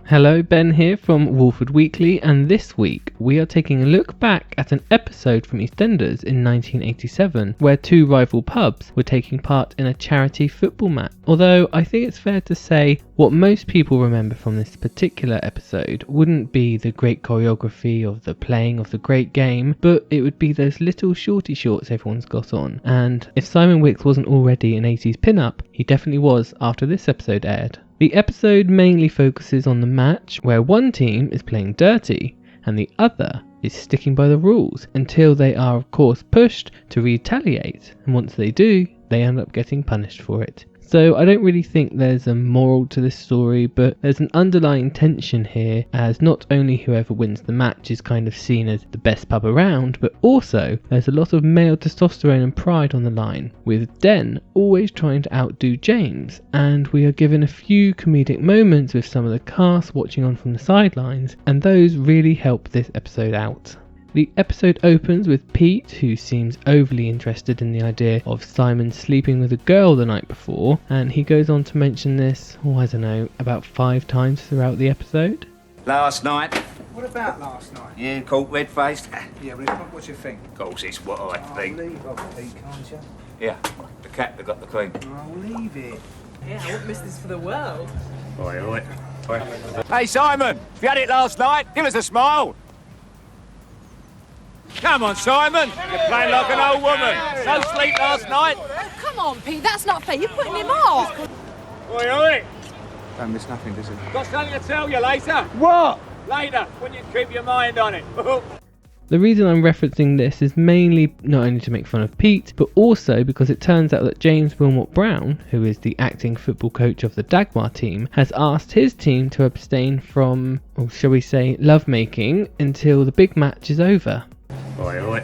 Hello, Ben here from Wolford Weekly, and this week we are taking a look back at an episode from EastEnders in 1987 where two rival pubs were taking part in a charity football match. Although I think it's fair to say what most people remember from this particular episode wouldn't be the great choreography of the playing of the great game, but it would be those little shorty shorts everyone's got on. And if Simon Wicks wasn't already an 80s pin-up, he definitely was after this episode aired. The episode mainly focuses on the match where one team is playing dirty and the other is sticking by the rules until they are of course pushed to retaliate, and once they do, they end up getting punished for it. So I don't really think there's a moral to this story, but there's an underlying tension here, as not only whoever wins the match is kind of seen as the best pub around, but also there's a lot of male testosterone and pride on the line, with Den always trying to outdo James, and we are given a few comedic moments with some of the cast watching on from the sidelines, and those really help this episode out. The episode opens with Pete, who seems overly interested in the idea of Simon sleeping with a girl the night before, and he goes on to mention this, about 5 times throughout the episode. Last night. What about last night? You caught red-faced? Yeah, but what do you think? Of course, it's what I think. Leave off, Pete, can't you? Yeah, the cat that got the cream. Oh, leave it. Yeah, I wouldn't miss this for the world. Oi. Hey, Simon, if you had it last night, give us a smile. Come on, Simon. You're playing like an old woman. No sleep last night. Oh, come on, Pete, that's not fair. You're putting him off. Oi. Don't miss nothing, does he? Got something to tell you later. What? Later, when you keep your mind on it. The reason I'm referencing this is mainly not only to make fun of Pete, but also because it turns out that James Wilmot Brown, who is the acting football coach of the Dagmar team, has asked his team to abstain from, or shall we say, lovemaking until the big match is over. Oi.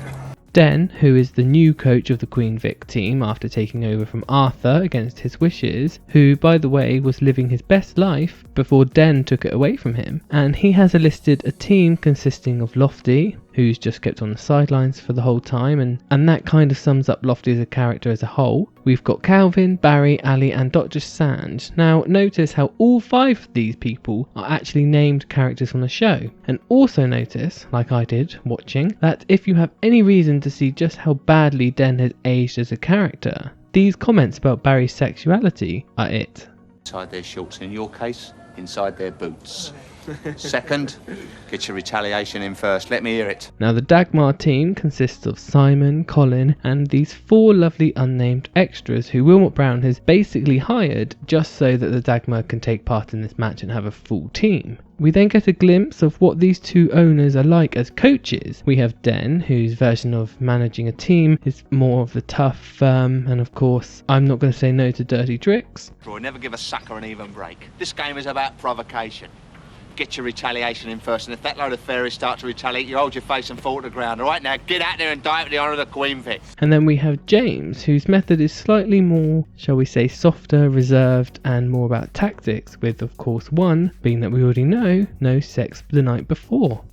Den, who is the new coach of the Queen Vic team after taking over from Arthur against his wishes, who by the way was living his best life before Den took it away from him, and he has enlisted a team consisting of Lofty, who's just kept on the sidelines for the whole time, and that kind of sums up Lofty as a character as a whole. We've got Calvin, Barry, Ali and Dr. Sand. Now notice how all 5 of these people are actually named characters from the show, and also notice, like I did watching, that if you have any reason to see just how badly Den has aged as a character, these comments about Barry's sexuality are it. Inside their shorts, in your case, inside their boots. Second, get your retaliation in first. Let me hear it. Now the Dagmar team consists of Simon, Colin and these 4 lovely unnamed extras who Wilmot Brown has basically hired just so that the Dagmar can take part in this match and have a full team. We then get a glimpse of what these 2 owners are like as coaches. We have Den, whose version of managing a team is more of the tough, firm, and of course, I'm not going to say no to dirty tricks. Troy, never give a sucker an even break. This game is about provocation. Get your retaliation in first, and if that load of fairies start to retaliate, you hold your face and fall to the ground. All right, now get out there and die for the honour of the Queen Vic. And then we have James, whose method is slightly more, shall we say, softer, reserved, and more about tactics, with of course one being that we already know, no sex the night before.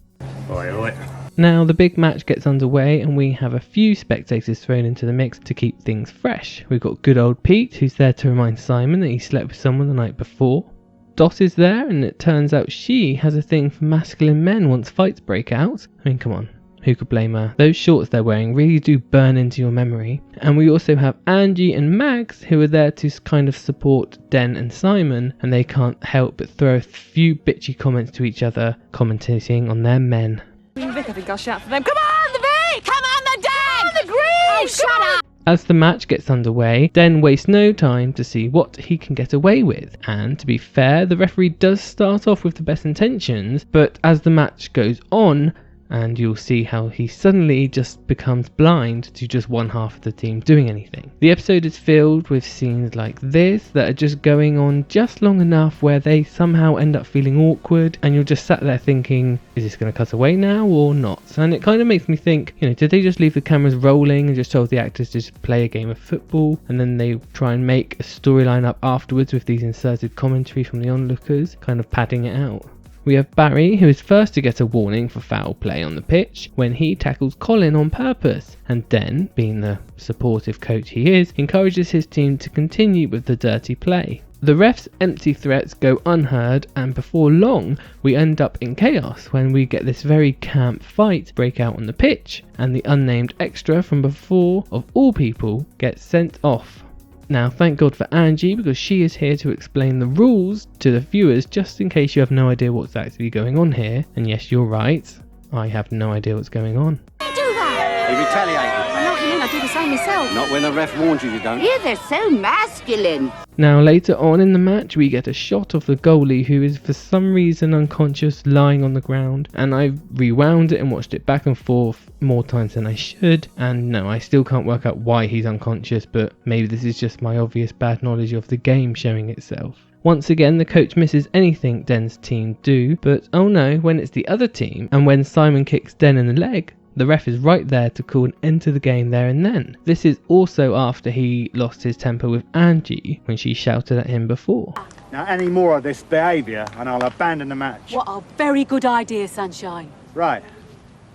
Oi. Now the big match gets underway and we have a few spectators thrown into the mix to keep things fresh. We've got good old Pete, who's there to remind Simon that he slept with someone the night before. Dot is there, and it turns out she has a thing for masculine men once fights break out. I mean, come on, who could blame her? Those shorts they're wearing really do burn into your memory. And we also have Angie and Mags, who are there to kind of support Den and Simon, and they can't help but throw a few bitchy comments to each other, commentating on their men. Vic, I think I'll shout for them. Come on, the Vic! Come on, the Den! Come on, the Green! Oh, shut up! As the match gets underway, Den wastes no time to see what he can get away with, and to be fair, the referee does start off with the best intentions, but as the match goes on, and you'll see how he suddenly just becomes blind to just one half of the team doing anything. The episode is filled with scenes like this that are just going on just long enough where they somehow end up feeling awkward, and you're just sat there thinking, is this going to cut away now or not? And it kind of makes me think, did they just leave the cameras rolling and just told the actors to just play a game of football, and then they try and make a storyline up afterwards with these inserted commentary from the onlookers, kind of padding it out? We have Barry, who is first to get a warning for foul play on the pitch when he tackles Colin on purpose, and Den, being the supportive coach he is, encourages his team to continue with the dirty play. The ref's empty threats go unheard, and before long we end up in chaos when we get this very camp fight break out on the pitch, and the unnamed extra from before, of all people, gets sent off. Now thank God for Angie, because she is here to explain the rules to the viewers just in case you have no idea what's actually going on here. And yes, you're right, I have no idea what's going on. Do that. He retaliated. I'm not in, I do the same myself. Not when the ref warns you don't. Yeah, they're so masculine. Now later on in the match we get a shot of the goalie who is for some reason unconscious, lying on the ground, and I rewound it and watched it back and forth more times than I should, and no, I still can't work out why he's unconscious, but maybe this is just my obvious bad knowledge of the game showing itself. Once again the coach misses anything Den's team do, but oh no, when it's the other team and when Simon kicks Den in the leg, the ref is right there to call an end to the game there and then. This is also after he lost his temper with Angie when she shouted at him before. Now, any more of this behaviour and I'll abandon the match. What a very good idea, Sunshine. Right.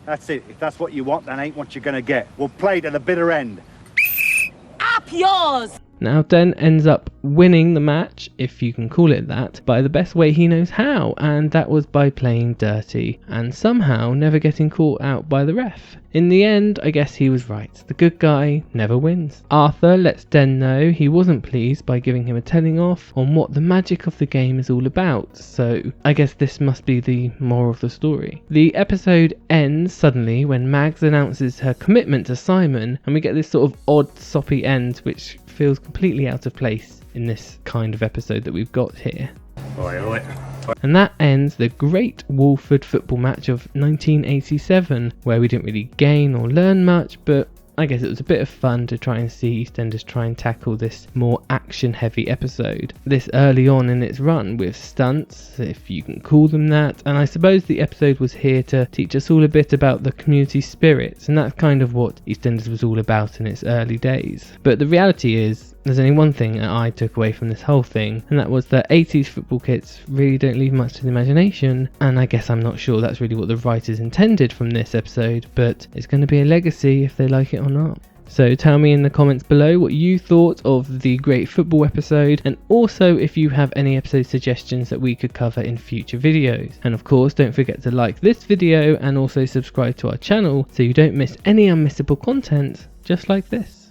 That's it. If that's what you want, that ain't what you're going to get. We'll play to the bitter end. Up yours! Now Den ends up winning the match, if you can call it that, by the best way he knows how, and that was by playing dirty, and somehow never getting caught out by the ref. In the end, I guess he was right. The good guy never wins. Arthur lets Den know he wasn't pleased by giving him a telling off on what the magic of the game is all about, so I guess this must be the moral of the story. The episode ends suddenly when Mags announces her commitment to Simon, and we get this sort of odd, soppy end which feels completely out of place in this kind of episode that we've got here. Oi, oi. And that ends the great Walford football match of 1987, where we didn't really gain or learn much, but I guess it was a bit of fun to try and see EastEnders try and tackle this more action heavy episode this early on in its run with stunts, if you can call them that, and I suppose the episode was here to teach us all a bit about the community spirits, and that's kind of what EastEnders was all about in its early days. But the reality is, there's only one thing that I took away from this whole thing, and that was that 80s football kits really don't leave much to the imagination, and I guess I'm not sure that's really what the writers intended from this episode, but it's going to be a legacy if they like it or not. So tell me in the comments below what you thought of the great football episode, and also if you have any episode suggestions that we could cover in future videos. And of course don't forget to like this video and also subscribe to our channel so you don't miss any unmissable content just like this.